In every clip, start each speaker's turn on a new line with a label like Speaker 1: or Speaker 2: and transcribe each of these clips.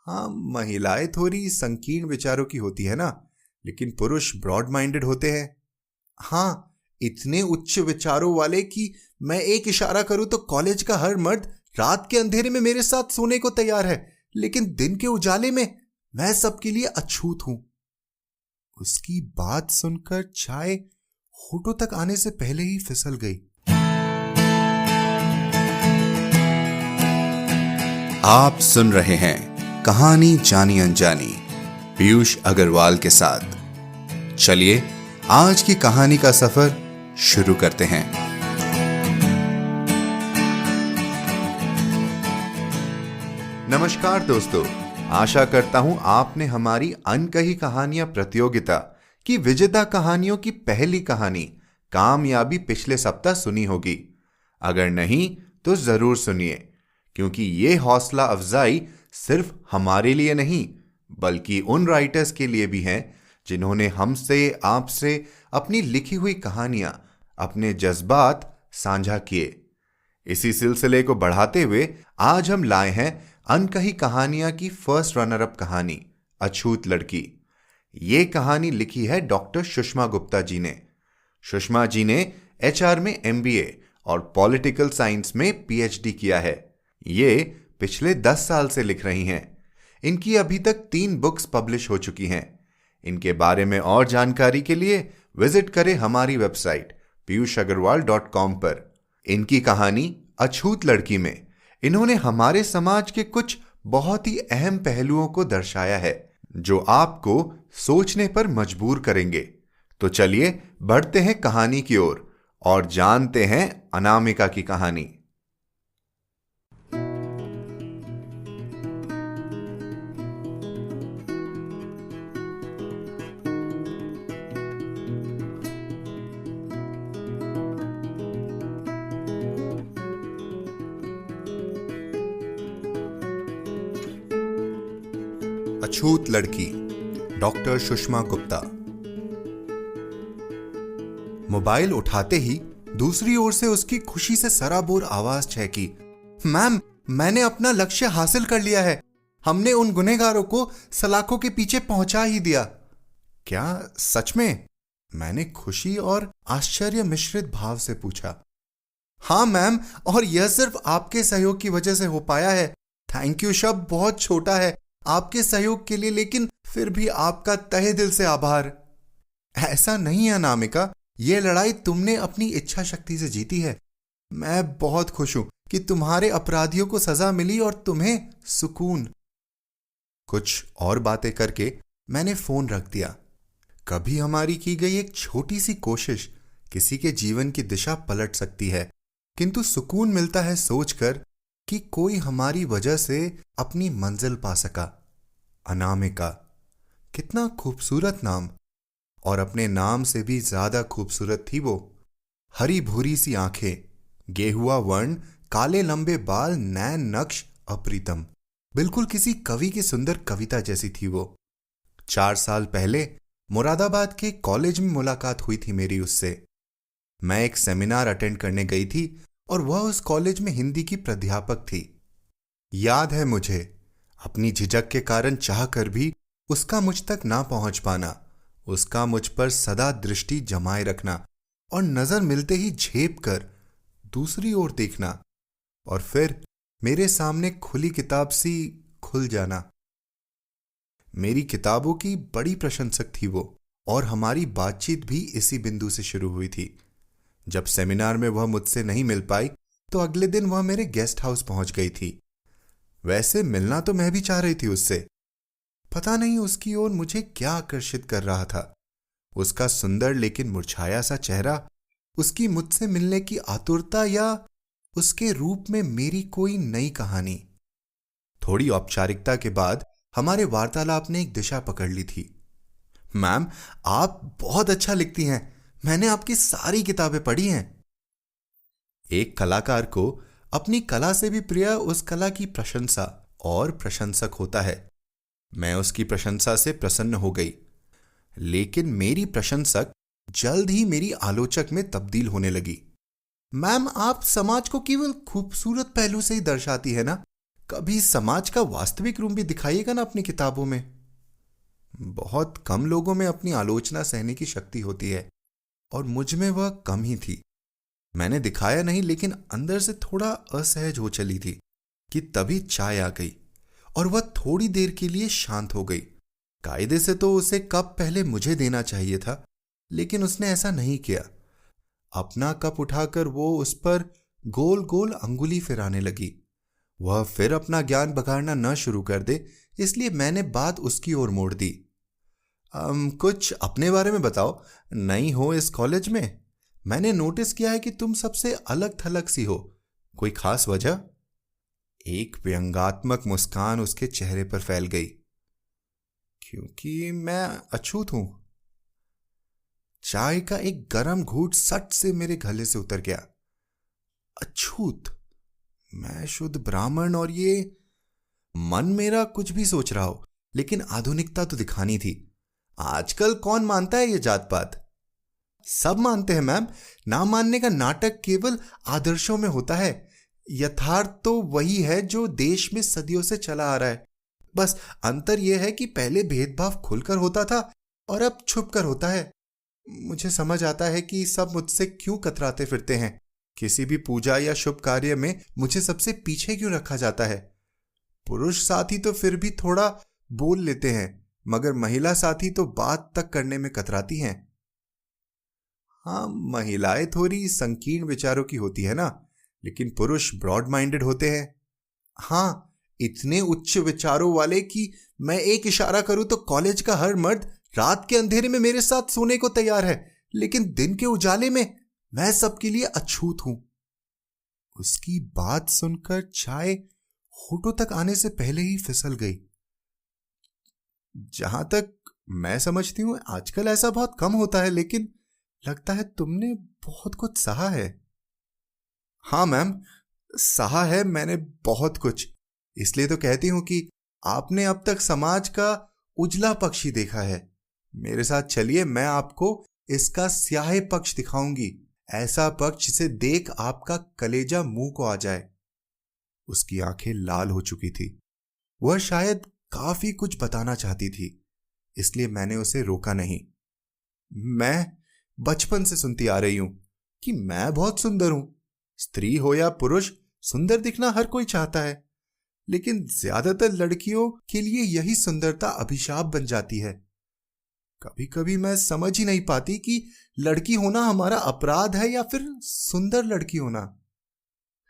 Speaker 1: हाँ, महिलाएं थोड़ी संकीर्ण विचारों की होती है ना, लेकिन पुरुष ब्रॉड माइंडेड होते हैं। हाँ, इतने उच्च विचारों वाले कि मैं एक इशारा करूं तो कॉलेज का हर मर्द रात के अंधेरे में मेरे साथ सोने को तैयार है, लेकिन दिन के उजाले में मैं सबके लिए अछूत हूं। उसकी बात सुनकर चाय होठों तक आने से पहले ही फिसल गई।
Speaker 2: आप सुन रहे हैं कहानी जानी अनजानी पीयूष अग्रवाल के साथ। चलिए आज की कहानी का सफर शुरू करते हैं।
Speaker 1: नमस्कार दोस्तों, आशा करता हूं आपने हमारी अनकही कहानियां प्रतियोगिता की विजेता कहानियों की पहली कहानी कामयाबी पिछले सप्ताह सुनी होगी। अगर नहीं तो जरूर सुनिए, क्योंकि ये हौसला अफजाई सिर्फ हमारे लिए नहीं बल्कि उन राइटर्स के लिए भी है जिन्होंने हमसे, आपसे अपनी लिखी हुई कहानियां, अपने जज्बात साझा किए। इसी सिलसिले को बढ़ाते हुए आज हम लाए हैं अनकही कहानियां की फर्स्ट रनर अप कहानी अछूत लड़की। ये कहानी लिखी है डॉक्टर सुषमा गुप्ता जी ने। सुषमा जी ने एचआर में एमबीए और पॉलिटिकल साइंस में पीएचडी किया है। ये पिछले 10 साल से लिख रही हैं। इनकी अभी तक 3 बुक्स पब्लिश हो चुकी हैं। इनके बारे में और जानकारी के लिए विजिट करें हमारी वेबसाइट piyushagarwal.com पर। इनकी कहानी अछूत लड़की में इन्होंने हमारे समाज के कुछ बहुत ही अहम पहलुओं को दर्शाया है जो आपको सोचने पर मजबूर करेंगे। तो चलिए बढ़ते हैं कहानी की ओर और जानते हैं अनामिका की कहानी। अछूत लड़की, डॉक्टर सुषमा गुप्ता। मोबाइल उठाते ही दूसरी ओर से उसकी खुशी से सराबोर आवाज छहकी, मैम, मैंने अपना लक्ष्य हासिल कर लिया है। हमने उन गुनहगारों को सलाखों के पीछे पहुंचा ही दिया। क्या सच में? मैंने खुशी और आश्चर्य मिश्रित भाव से पूछा। हाँ मैम, और यह सिर्फ आपके सहयोग की वजह से हो पाया है। थैंक यू शब्द बहुत छोटा है आपके सहयोग के लिए, लेकिन फिर भी आपका तहे दिल से आभार। ऐसा नहीं है अनामिका, यह लड़ाई तुमने अपनी इच्छा शक्ति से जीती है। मैं बहुत खुश हूं कि तुम्हारे अपराधियों को सजा मिली और तुम्हें सुकून। कुछ और बातें करके मैंने फोन रख दिया। कभी हमारी की गई एक छोटी सी कोशिश किसी के जीवन की दिशा पलट सकती है, किंतु सुकून मिलता है सोचकर कि कोई हमारी वजह से अपनी मंजिल पा सका। अनामिका, कितना खूबसूरत नाम, और अपने नाम से भी ज्यादा खूबसूरत थी वो। हरी भूरी सी आंखें, गेहुआ वर्ण, काले लंबे बाल, नैन नक्श अप्रीतम, बिल्कुल किसी कवि की सुंदर कविता जैसी थी वो। 4 साल पहले मुरादाबाद के कॉलेज में मुलाकात हुई थी मेरी उससे। मैं एक सेमिनार अटेंड करने गई थी और वह उस कॉलेज में हिंदी की प्राध्यापक थी। याद है मुझे, अपनी झिझक के कारण चाहकर भी उसका मुझ तक ना पहुंच पाना, उसका मुझ पर सदा दृष्टि जमाए रखना और नजर मिलते ही झेप कर दूसरी ओर देखना, और फिर मेरे सामने खुली किताब सी खुल जाना। मेरी किताबों की बड़ी प्रशंसक थी वो, और हमारी बातचीत भी इसी बिंदु से शुरू हुई थी। जब सेमिनार में वह मुझसे नहीं मिल पाई तो अगले दिन वह मेरे गेस्ट हाउस पहुंच गई थी। वैसे मिलना तो मैं भी चाह रही थी उससे। पता नहीं उसकी ओर मुझे क्या आकर्षित कर रहा था। उसका सुंदर लेकिन मुरझाया सा चेहरा, उसकी मुझसे मिलने की आतुरता, या उसके रूप में मेरी कोई नई कहानी। थोड़ी औपचारिकता के बाद हमारे वार्तालाप ने एक दिशा पकड़ ली थी। मैम, आप बहुत अच्छा लिखती हैं। मैंने आपकी सारी किताबें पढ़ी हैं। एक कलाकार को अपनी कला से भी प्रिय उस कला की प्रशंसा और प्रशंसक होता है। मैं उसकी प्रशंसा से प्रसन्न हो गई, लेकिन मेरी प्रशंसक जल्द ही मेरी आलोचक में तब्दील होने लगी। मैम, आप समाज को केवल खूबसूरत पहलू से ही दर्शाती है ना, कभी समाज का वास्तविक रूप भी दिखाइएगा ना अपनी किताबों में। बहुत कम लोगों में अपनी आलोचना सहने की शक्ति होती है और मुझ में वह कम ही थी। मैंने दिखाया नहीं, लेकिन अंदर से थोड़ा असहज हो चली थी कि तभी चाय आ गई और वह थोड़ी देर के लिए शांत हो गई। कायदे से तो उसे कप पहले मुझे देना चाहिए था, लेकिन उसने ऐसा नहीं किया। अपना कप उठाकर वो उस पर गोल गोल अंगुली फिराने लगी। वह फिर अपना ज्ञान बघाड़ना न शुरू कर दे, इसलिए मैंने बात उसकी ओर मोड़ दी। कुछ अपने बारे में बताओ, नई हो इस कॉलेज में। मैंने नोटिस किया है कि तुम सबसे अलग थलग सी हो, कोई खास वजह? एक व्यंग्यात्मक मुस्कान उसके चेहरे पर फैल गई। क्योंकि मैं अछूत हूं। चाय का एक गरम घूंट सट से मेरे गले से उतर गया। अछूत? मैं शुद्ध ब्राह्मण और ये। मन मेरा कुछ भी सोच रहा हो, लेकिन आधुनिकता तो दिखानी थी। आजकल कौन मानता है ये जात पात? सब मानते हैं मैम। ना मानने का नाटक केवल आदर्शों में होता है। यथार्थ तो वही है जो देश में सदियों से चला आ रहा है। बस अंतर यह है कि पहले भेदभाव खुलकर होता था और अब छुपकर होता है। मुझे समझ आता है कि सब मुझसे क्यों कतराते फिरते हैं। किसी भी पूजा या शुभ कार्य में मुझे सबसे पीछे क्यों रखा जाता है। पुरुष साथी तो फिर भी थोड़ा बोल लेते हैं, मगर महिला साथी तो बात तक करने में कतराती हैं। हाँ, महिलाएं थोड़ी संकीर्ण विचारों की होती है ना, लेकिन पुरुष ब्रॉड माइंडेड होते हैं। हाँ, इतने उच्च विचारों वाले कि मैं एक इशारा करूं तो कॉलेज का हर मर्द रात के अंधेरे में मेरे साथ सोने को तैयार है, लेकिन दिन के उजाले में मैं सबके लिए अछूत हूं। उसकी बात सुनकर चाय होठों तक आने से पहले ही फिसल गई। जहां तक मैं समझती हूं आजकल ऐसा बहुत कम होता है, लेकिन लगता है तुमने बहुत कुछ सहा है। हाँ मैम, सहा है मैंने बहुत कुछ। इसलिए तो कहती हूं कि आपने अब तक समाज का उजला पक्ष ही देखा है। मेरे साथ चलिए, मैं आपको इसका स्याह पक्ष दिखाऊंगी। ऐसा पक्ष जिसे देख आपका कलेजा मुंह को आ जाए। उसकी आंखें लाल हो चुकी थी। वह शायद काफी कुछ बताना चाहती थी, इसलिए मैंने उसे रोका नहीं। मैं बचपन से सुनती आ रही हूं कि मैं बहुत सुंदर हूं। स्त्री हो या पुरुष, सुंदर दिखना हर कोई चाहता है, लेकिन ज्यादातर लड़कियों के लिए यही सुंदरता अभिशाप बन जाती है। कभी कभी मैं समझ ही नहीं पाती कि लड़की होना हमारा अपराध है या फिर सुंदर लड़की होना।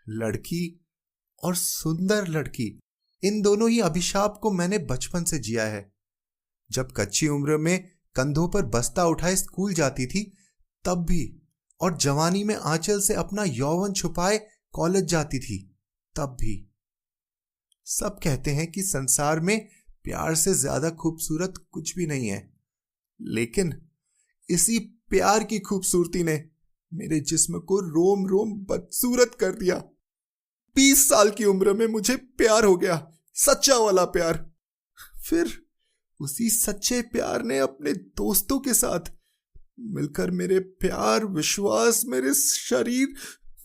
Speaker 1: लड़की और सुंदर लड़की, इन दोनों ही अभिशाप को मैंने बचपन से जिया है। जब कच्ची उम्र में कंधों पर बस्ता उठाए स्कूल जाती थी तब भी, और जवानी में आंचल से अपना यौवन छुपाए कॉलेज जाती थी तब भी। सब कहते हैं कि संसार में प्यार से ज्यादा खूबसूरत कुछ भी नहीं है, लेकिन इसी प्यार की खूबसूरती ने मेरे जिस्म को रोम रोम बदसूरत कर दिया। 20 साल की उम्र में मुझे प्यार हो गया, सच्चा वाला प्यार। फिर उसी सच्चे प्यार ने अपने दोस्तों के साथ मिलकर मेरे प्यार, विश्वास, मेरे शरीर,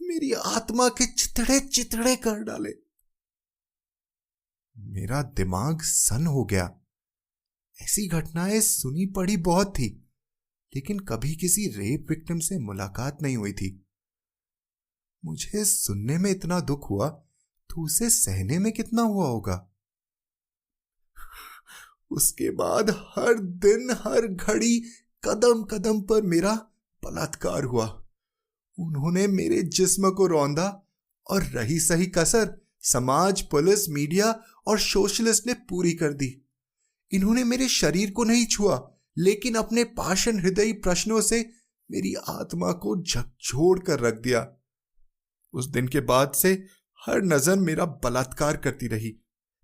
Speaker 1: मेरी आत्मा के चितड़े चितड़े कर डाले। मेरा दिमाग सन हो गया। ऐसी घटनाएं सुनी पड़ी बहुत थी, लेकिन कभी किसी रेप विक्टिम से मुलाकात नहीं हुई थी। मुझे सुनने में इतना दुख हुआ तो उसे सहने में कितना हुआ होगा। उसके बाद हर दिन हर घड़ी कदम कदम पर मेरा बलात्कार हुआ। उन्होंने मेरे जिस्म को रौंदा और रही सही कसर समाज, पुलिस, मीडिया और सोशलिस्ट ने पूरी कर दी। इन्होंने मेरे शरीर को नहीं छुआ, लेकिन अपने पाषाण हृदयी प्रश्नों से मेरी आत्मा को झकझोर कर रख दिया। उस दिन के बाद से हर नजर मेरा बलात्कार करती रही।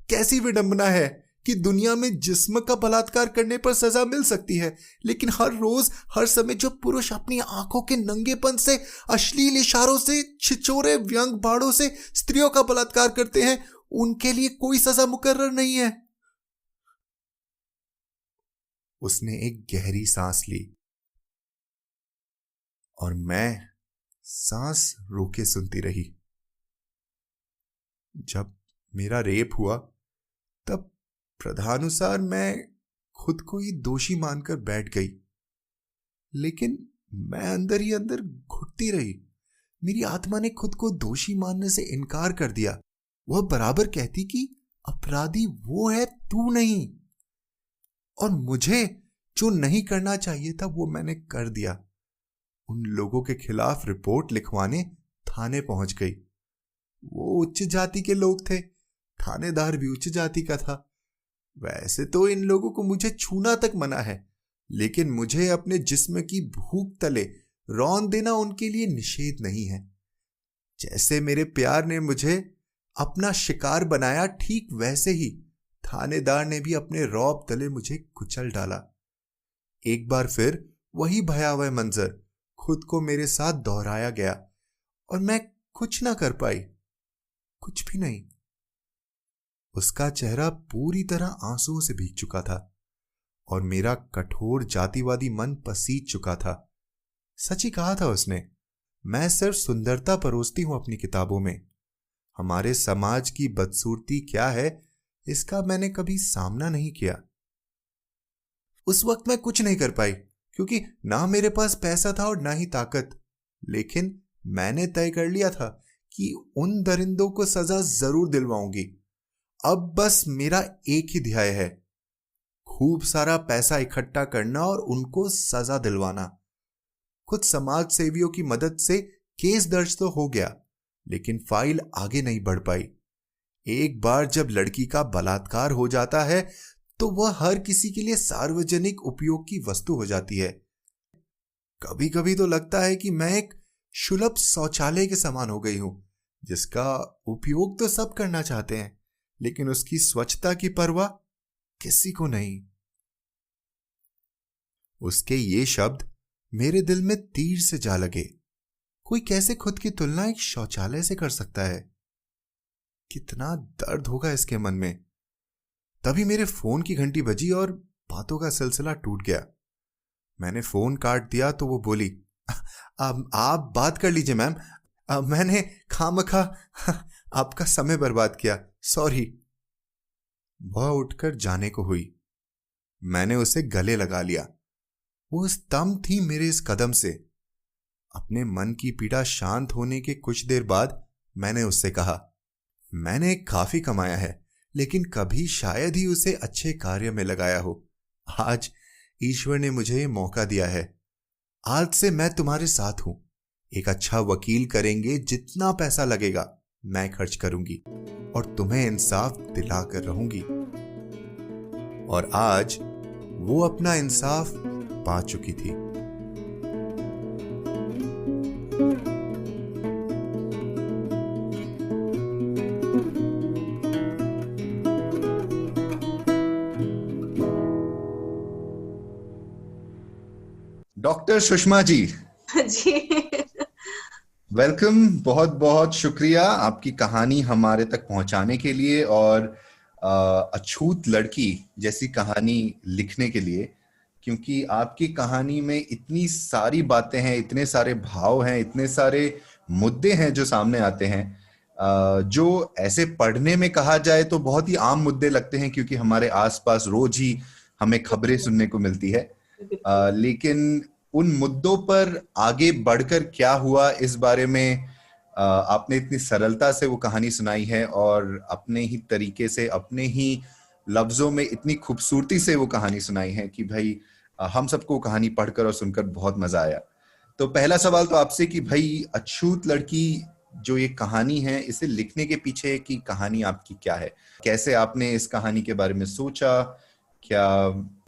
Speaker 1: कैसी विडंबना है कि दुनिया में जिस्म का बलात्कार करने पर सजा मिल सकती है, लेकिन हर रोज हर समय जो पुरुष अपनी आंखों के नंगेपन से, अश्लील इशारों से, छिछोरे व्यंग बाड़ों से स्त्रियों का बलात्कार करते हैं, उनके लिए कोई सजा मुकर्रर नहीं है। उसने एक गहरी सांस ली और मैं सांस रोके सुनती रही। जब मेरा रेप हुआ, तब प्रधानुसार मैं खुद को ही दोषी मानकर बैठ गई। लेकिन मैं अंदर ही अंदर घुटती रही। मेरी आत्मा ने खुद को दोषी मानने से इनकार कर दिया। वह बराबर कहती कि अपराधी वो है, तू नहीं। और मुझे जो नहीं करना चाहिए था वो मैंने कर दिया। उन लोगों के खिलाफ रिपोर्ट लिखवाने थाने पहुंच गई। वो उच्च जाति के लोग थे, थानेदार भी उच्च जाति का था। वैसे तो इन लोगों को मुझे छूना तक मना है, लेकिन मुझे अपने जिस्म की भूख तले रौंद देना उनके लिए निषेध नहीं है। जैसे मेरे प्यार ने मुझे अपना शिकार बनाया, ठीक वैसे ही थानेदार ने भी अपने रौब तले मुझे कुचल डाला। एक बार फिर वही भयावह मंजर खुद को मेरे साथ दोहराया गया और मैं कुछ ना कर पाई, कुछ भी नहीं। उसका चेहरा पूरी तरह आंसुओं से भीग चुका था और मेरा कठोर जातिवादी मन पसीज चुका था। सच ही कहा था उसने, मैं सिर्फ सुंदरता परोसती हूं अपनी किताबों में। हमारे समाज की बदसूरती क्या है, इसका मैंने कभी सामना नहीं किया। उस वक्त मैं कुछ नहीं कर पाई, क्योंकि ना मेरे पास पैसा था और ना ही ताकत। लेकिन मैंने तय कर लिया था कि उन दरिंदों को सजा जरूर दिलवाऊंगी। अब बस मेरा एक ही ध्येय है, खूब सारा पैसा इकट्ठा करना और उनको सजा दिलवाना। कुछ समाज सेवियों की मदद से केस दर्ज तो हो गया, लेकिन फाइल आगे नहीं बढ़ पाई। एक बार जब लड़की का बलात्कार हो जाता है तो वह हर किसी के लिए सार्वजनिक उपयोग की वस्तु हो जाती है। कभी कभी तो लगता है कि मैं एक शुलभ शौचालय के समान हो गई हूं, जिसका उपयोग तो सब करना चाहते हैं, लेकिन उसकी स्वच्छता की परवाह किसी को नहीं। उसके ये शब्द मेरे दिल में तीर से जा लगे। कोई कैसे खुद की तुलना एक शौचालय से कर सकता है? कितना दर्द होगा इसके मन में। तभी मेरे फोन की घंटी बजी और बातों का सिलसिला टूट गया। मैंने फोन काट दिया तो वो बोली, आप बात कर लीजिए मैम, मैंने खामखा आपका समय बर्बाद किया, सॉरी। वह उठकर जाने को हुई। मैंने उसे गले लगा लिया। वो स्तंभ थी मेरे इस कदम से। अपने मन की पीड़ा शांत होने के कुछ देर बाद मैंने उससे कहा, मैंने काफी कमाया है, लेकिन कभी शायद ही उसे अच्छे कार्य में लगाया हो। आज ईश्वर ने मुझे ये मौका दिया है। आज से मैं तुम्हारे साथ हूं। एक अच्छा वकील करेंगे, जितना पैसा लगेगा मैं खर्च करूंगी और तुम्हें इंसाफ दिला कर रहूंगी। और आज वो अपना इंसाफ पा चुकी थी।
Speaker 2: डॉक्टर सुषमा जी,
Speaker 3: जी
Speaker 2: वेलकम। बहुत बहुत शुक्रिया आपकी कहानी हमारे तक पहुंचाने के लिए और अछूत लड़की जैसी कहानी लिखने के लिए, क्योंकि आपकी कहानी में इतनी सारी बातें हैं, इतने सारे भाव हैं, इतने सारे मुद्दे हैं जो सामने आते हैं, जो ऐसे पढ़ने में कहा जाए तो बहुत ही आम मुद्दे लगते हैं, क्योंकि हमारे आसपास रोज ही हमें खबरें सुनने को मिलती है। लेकिन उन मुद्दों पर आगे बढ़कर क्या हुआ, इस बारे में आपने इतनी सरलता से वो कहानी सुनाई है और अपने ही तरीके से, अपने ही लफ्जों में इतनी खूबसूरती से वो कहानी सुनाई है कि भाई हम सबको कहानी पढ़कर और सुनकर बहुत मजा आया। तो पहला सवाल तो आपसे कि भाई अछूत लड़की जो ये कहानी है, इसे लिखने के पीछे की कहानी आपकी क्या है? कैसे आपने इस कहानी के बारे में सोचा? क्या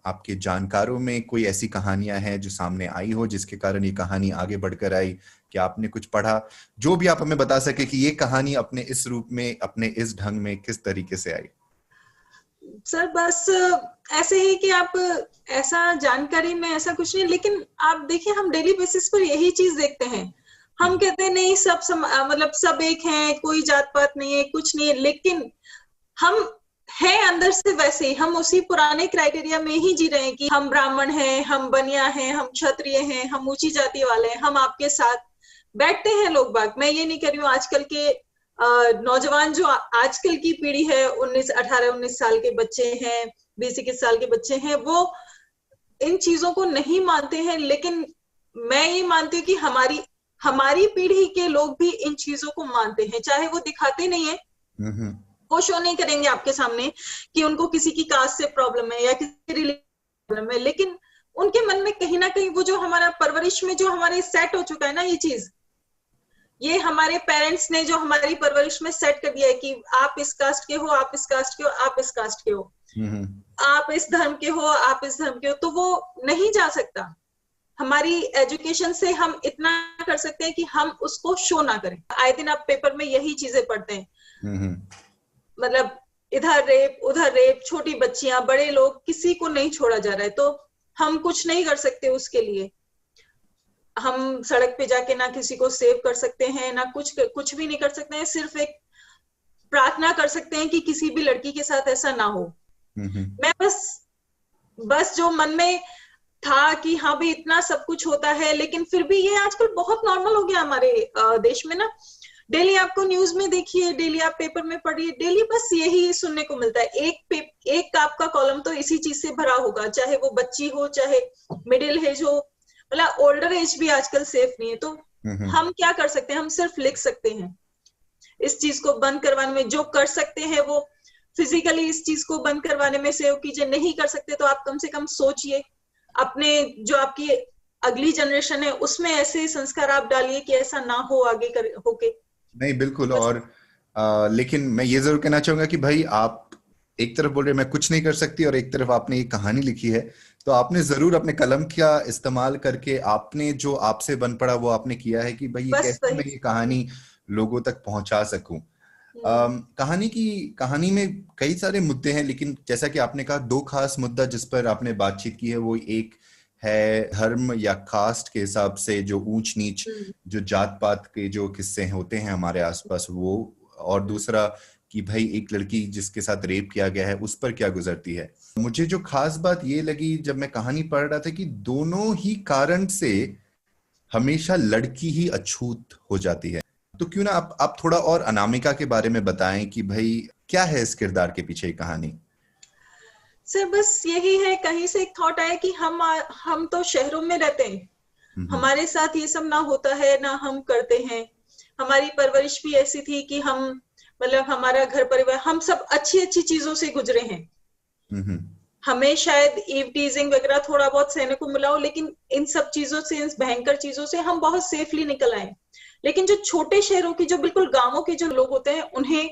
Speaker 2: आपके जानकारों में कोई ऐसी कहानियां हैं जो सामने आई हो जिसके कारण ये कहानी आगे बढ़कर आई? क्या आपने कुछ पढ़ा? जो भी आप हमें बता सके कि ये कहानी अपने इस रूप में, अपने इस ढंग में किस तरीके से आई।
Speaker 3: सर बस ऐसे ही कि आप ऐसा जानकारी में ऐसा कुछ नहीं, लेकिन आप देखिए हम डेली बेसिस पर यही चीज देखते हैं। हम कहते हैं नहीं सब मतलब सब एक हैं, कोई जात पात नहीं है, कुछ नहीं है, लेकिन हम है अंदर से वैसे ही, हम उसी पुराने क्राइटेरिया में ही जी रहे हैं कि हम ब्राह्मण हैं, हम बनिया हैं, हम क्षत्रिय हैं, हम ऊंची जाति वाले हैं, हम आपके साथ बैठते हैं लोग बाग। मैं ये नहीं कह रही हूँ आजकल के नौजवान जो आजकल की पीढ़ी है, 18-19 साल के बच्चे हैं, 20-21 साल के बच्चे हैं, वो इन चीजों को नहीं मानते हैं। लेकिन मैं ये मानती हूँ कि हमारी पीढ़ी के लोग भी इन चीजों को मानते हैं, चाहे वो दिखाते नहीं है, वो शो नहीं करेंगे आपके सामने कि उनको किसी की कास्ट से प्रॉब्लम है या किसी रिलीजन प्रॉब्लम है, लेकिन उनके मन में कहीं ना कहीं वो जो हमारा परवरिश में जो हमारे सेट हो चुका है ना, ये चीज, ये हमारे पेरेंट्स ने जो हमारी परवरिश में सेट कर दिया है कि आप इस कास्ट के हो, आप इस कास्ट के हो, आप इस कास्ट के हो, आप इस धर्म के हो, आप इस धर्म के हो, तो वो नहीं जा सकता। हमारी एजुकेशन से हम इतना कर सकते हैं कि हम उसको शो ना करें। आए दिन आप पेपर में यही चीजें पढ़ते हैं, मतलब इधर रेप, छोटी बच्चियां, बड़े लोग, किसी को नहीं छोड़ा जा रहा है। तो हम कुछ नहीं कर सकते उसके लिए। हम सड़क पे जाके ना किसी को सेव कर सकते हैं, ना कुछ भी नहीं कर सकते हैं। सिर्फ एक प्रार्थना कर सकते हैं कि किसी भी लड़की के साथ ऐसा ना हो। मैं बस जो मन में था कि हाँ भी इतना सब कुछ होता है, लेकिन फिर भी ये आजकल बहुत नॉर्मल हो गया हमारे देश में ना। डेली आपको न्यूज में देखिए, डेली आप पेपर में पढ़िए, डेली बस यही सुनने को मिलता है। एक आपका कॉलम तो इसी चीज से भरा होगा, चाहे वो बच्ची हो, चाहे मिडिल एज हो, मतलब ओल्डर एज भी आजकल सेफ नहीं है। तो हम क्या कर सकते हैं? हम सिर्फ लिख सकते हैं इस चीज को बंद करवाने में। जो कर सकते हैं वो फिजिकली इस चीज को बंद करवाने में सहयोग कीजिए। नहीं कर सकते तो आप कम से कम सोचिए, अपने जो आपकी अगली जनरेशन है उसमें ऐसे संस्कार आप डालिए कि ऐसा ना हो आगे होके।
Speaker 2: नहीं, बिल्कुल। और लेकिन मैं ये जरूर कहना चाहूंगा कि भाई आप एक तरफ बोल रहे मैं कुछ नहीं कर सकती, और एक तरफ आपने एक कहानी लिखी है, तो आपने जरूर अपने कलम का इस्तेमाल करके आपने जो आपसे बन पड़ा वो आपने किया है कि भाई कैसे मैं ये कहानी लोगों तक पहुंचा सकूं। कहानी में कई सारे मुद्दे हैं, लेकिन जैसा कि आपने कहा, दो खास मुद्दा जिस पर आपने बातचीत की है, वो एक है धर्म या कास्ट के हिसाब से जो ऊंच नीच, जो जात पात के जो किस्से होते हैं हमारे आसपास वो, और दूसरा कि भाई एक लड़की जिसके साथ रेप किया गया है उस पर क्या गुजरती है। मुझे जो खास बात ये लगी जब मैं कहानी पढ़ रहा था कि दोनों ही कारण से हमेशा लड़की ही अछूत हो जाती है। तो क्यों ना आप थोड़ा और अनामिका के बारे में बताएं कि भाई क्या है इस किरदार के पीछे कहानी।
Speaker 3: सर बस यही है, कहीं से एक थॉट आया कि हम तो शहरों में रहते हैं, हमारे साथ ये सब ना होता है, ना हम करते हैं। हमारी परवरिश भी ऐसी थी कि हम, मतलब हमारा घर परिवार, हम सब अच्छी अच्छी चीजों से गुजरे हैं। हमें शायद ईव टीजिंग वगैरह थोड़ा बहुत सहने को मिला हो, लेकिन इन सब चीजों से, इन भयंकर चीजों से हम बहुत सेफली निकल आए। लेकिन जो छोटे शहरों की, जो बिल्कुल गांवों के जो लोग होते हैं, उन्हें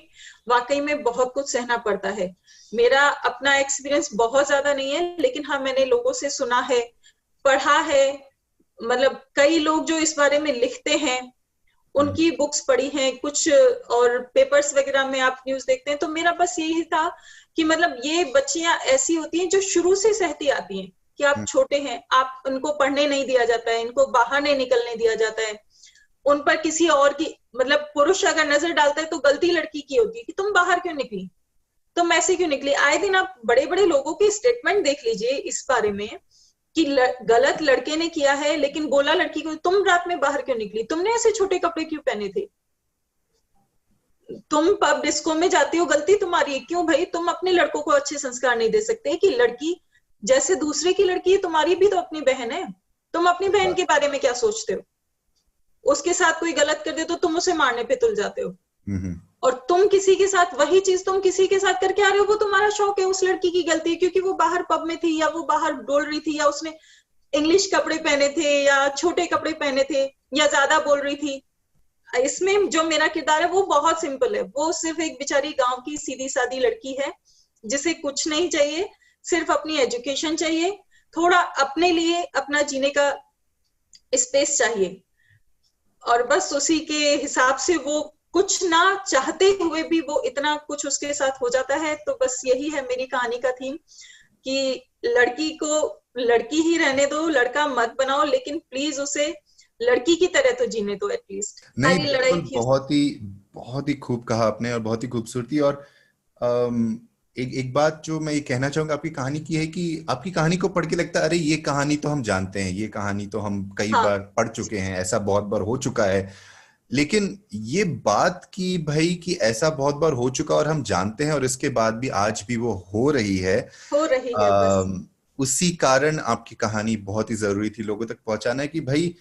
Speaker 3: वाकई में बहुत कुछ सहना पड़ता है। मेरा अपना एक्सपीरियंस बहुत ज्यादा नहीं है, लेकिन हाँ मैंने लोगों से सुना है, पढ़ा है, मतलब कई लोग जो इस बारे में लिखते हैं उनकी बुक्स पढ़ी हैं कुछ, और पेपर्स वगैरह में आप न्यूज देखते हैं। तो मेरा बस यही था कि मतलब ये बच्चियां ऐसी होती हैं जो शुरू से सहती आती हैं कि आप छोटे हैं, आप उनको पढ़ने नहीं दिया जाता है, इनको बाहर नहीं निकलने दिया जाता है, उन पर किसी और की, मतलब पुरुष अगर नजर डालता है तो गलती लड़की की होती है कि तुम बाहर क्यों निकली, तुम ऐसे क्यों निकली। आए दिन आप बड़े बड़े लोगों की स्टेटमेंट देख लीजिए इस बारे में कि गलत लड़के ने किया है, लेकिन बोला लड़की को, तुम रात में बाहर क्यों निकली, तुमने ऐसे छोटे कपड़े क्यों पहने थे, तुम पब डिस्को में जाती हो, गलती तुम्हारी है। क्यों भाई, तुम अपने लड़कों को अच्छे संस्कार नहीं दे सकते कि लड़की जैसे दूसरे की लड़की है, तुम्हारी भी तो अपनी बहन है, तुम अपनी बहन के बारे में क्या सोचते हो, उसके साथ कोई गलत कर दे तो तुम उसे मारने पे तुल जाते हो, और तुम किसी के साथ वही चीज तुम किसी के साथ करके आ रहे हो, वो तुम्हारा शौक है, उस लड़की की गलती है क्योंकि वो बाहर पब में थी, या वो बाहर डोल रही थी, या उसने इंग्लिश कपड़े पहने थे, या छोटे कपड़े पहने थे, या ज्यादा बोल रही थी। इसमें जो मेरा किरदार है वो बहुत सिंपल है, वो सिर्फ एक बेचारी गांव की सीधी सादी लड़की है जिसे कुछ नहीं चाहिए, सिर्फ अपनी एजुकेशन चाहिए, थोड़ा अपने लिए अपना जीने का स्पेस चाहिए, और बस उसी के हिसाब से वो कुछ ना चाहते हुए भी वो इतना कुछ उसके साथ हो जाता है। तो बस यही है मेरी कहानी का थीम कि लड़की को लड़की ही रहने दो, लड़का मत बनाओ, लेकिन प्लीज उसे लड़की की तरह तो जीने दो एटलीस्ट।
Speaker 2: नहीं, लड़ाई बहुत ही खूब कहा आपने, और बहुत ही खूबसूरती। और एक बात जो मैं ये कहना चाहूंगा आपकी कहानी की है कि आपकी कहानी को पढ़ के लगता है अरे ये कहानी तो हम जानते हैं, ये कहानी तो हम कई बार पढ़ चुके हैं, ऐसा बहुत बार हो चुका है, लेकिन ये बात की भाई कि ऐसा बहुत बार हो चुका और हम जानते हैं और इसके बाद भी आज भी वो हो रही है
Speaker 3: बस।
Speaker 2: उसी कारण आपकी कहानी बहुत ही जरूरी थी लोगों तक पहुंचाना, कि भाई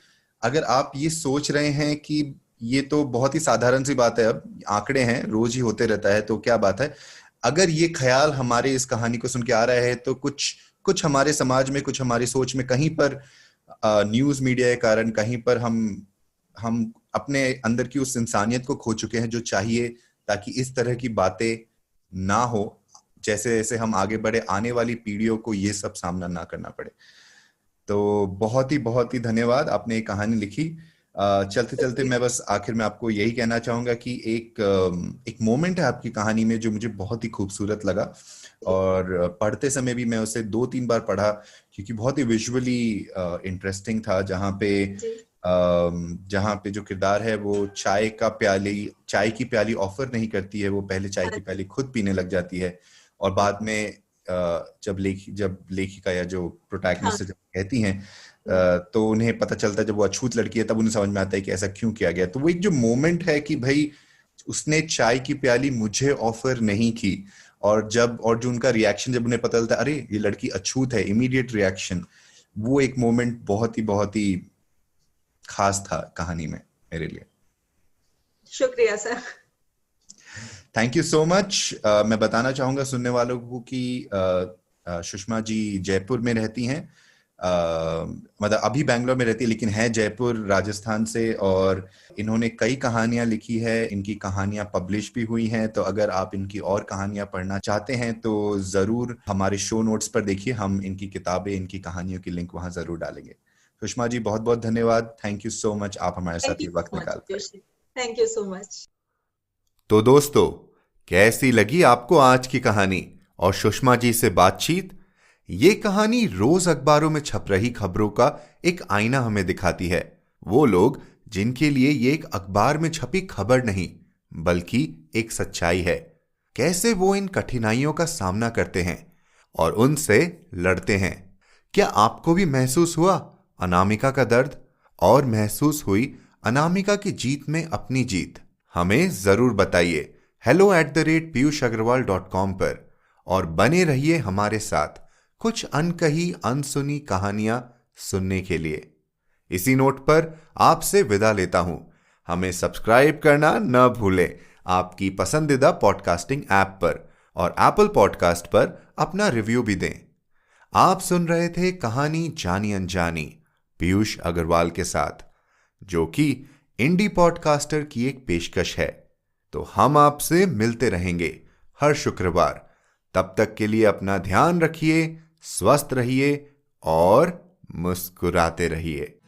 Speaker 2: अगर आप ये सोच रहे हैं कि ये तो बहुत ही साधारण सी बात है, अब आंकड़े हैं, रोज ही होते रहता है, तो क्या बात है, अगर ये ख्याल हमारे इस कहानी को सुन के आ रहा है तो कुछ हमारे समाज में, कुछ हमारी सोच में कहीं पर न्यूज मीडिया के कारण कहीं पर हम अपने अंदर की उस इंसानियत को खो चुके हैं जो चाहिए ताकि इस तरह की बातें ना हो, जैसे जैसे हम आगे बढ़े आने वाली पीढ़ियों को ये सब सामना ना करना पड़े। तो बहुत ही धन्यवाद, आपने एक कहानी लिखी। चलते चलते मैं बस आखिर में आपको यही कहना चाहूंगा कि एक मोमेंट है आपकी कहानी में जो मुझे बहुत ही खूबसूरत लगा, और पढ़ते समय भी मैं उसे 2-3 बार पढ़ा क्योंकि बहुत ही विजुअली इंटरेस्टिंग था, जहाँ पे जो किरदार है वो चाय की प्याली ऑफर नहीं करती है, वो पहले चाय की प्याली खुद पीने लग जाती है, और बाद में जब लेखिका या जो प्रोटैगनिस्ट जब कहती हैं तो उन्हें पता चलता है, जब वो अछूत लड़की है तब उन्हें समझ में आता है कि ऐसा क्यों किया गया। तो वो एक जो मोमेंट है कि भाई उसने चाय की प्याली मुझे ऑफर नहीं की, और जो उनका रिएक्शन जब उन्हें पता चलता है अरे ये लड़की अछूत है, इमीडिएट रिएक्शन, वो एक मोमेंट बहुत ही खास था कहानी में मेरे लिए।
Speaker 3: शुक्रिया sir,
Speaker 2: thank you so much. मैं बताना चाहूंगा सुनने वालों को कि सुषमा जी जयपुर में रहती हैं, मतलब अभी बैंगलोर में रहती है लेकिन है जयपुर राजस्थान से, और इन्होंने कई कहानियां लिखी है, इनकी कहानियां पब्लिश भी हुई हैं। तो अगर आप इनकी और कहानियां पढ़ना चाहते हैं तो जरूर हमारे शो नोट्स पर देखिए, हम इनकी किताबें, इनकी कहानियों की लिंक वहां जरूर डालेंगे। सुषमा जी बहुत धन्यवाद, थैंक यू सो मच, आप हमारे साथ ये वक्त निकाल पाए।
Speaker 3: Thank you so much.
Speaker 1: तो दोस्तों, कैसी लगी आपको आज की कहानी और सुषमा जी से बातचीत? ये कहानी रोज अखबारों में छप रही खबरों का एक आईना हमें दिखाती है। वो लोग जिनके लिए ये एक अखबार में छपी खबर नहीं बल्कि एक सच्चाई है, कैसे वो इन कठिनाइयों का सामना करते हैं और उनसे लड़ते हैं। क्या आपको भी महसूस हुआ अनामिका का दर्द, और महसूस हुई अनामिका की जीत में अपनी जीत? हमें जरूर बताइए hello@piyushagarwal.com पर, और बने रहिए हमारे साथ कुछ अनकही अनसुनी कहानियां सुनने के लिए। इसी नोट पर आपसे विदा लेता हूं। हमें सब्सक्राइब करना न भूलें आपकी पसंदीदा पॉडकास्टिंग ऐप पर, और एप्पल पॉडकास्ट पर अपना रिव्यू भी दें। आप सुन रहे थे कहानी जानी अनजानी पीयूष अग्रवाल के साथ, जो कि इंडी पॉडकास्टर की एक पेशकश है। तो हम आपसे मिलते रहेंगे हर शुक्रवार। तब तक के लिए अपना ध्यान रखिए, स्वस्थ रहिए और मुस्कुराते रहिए।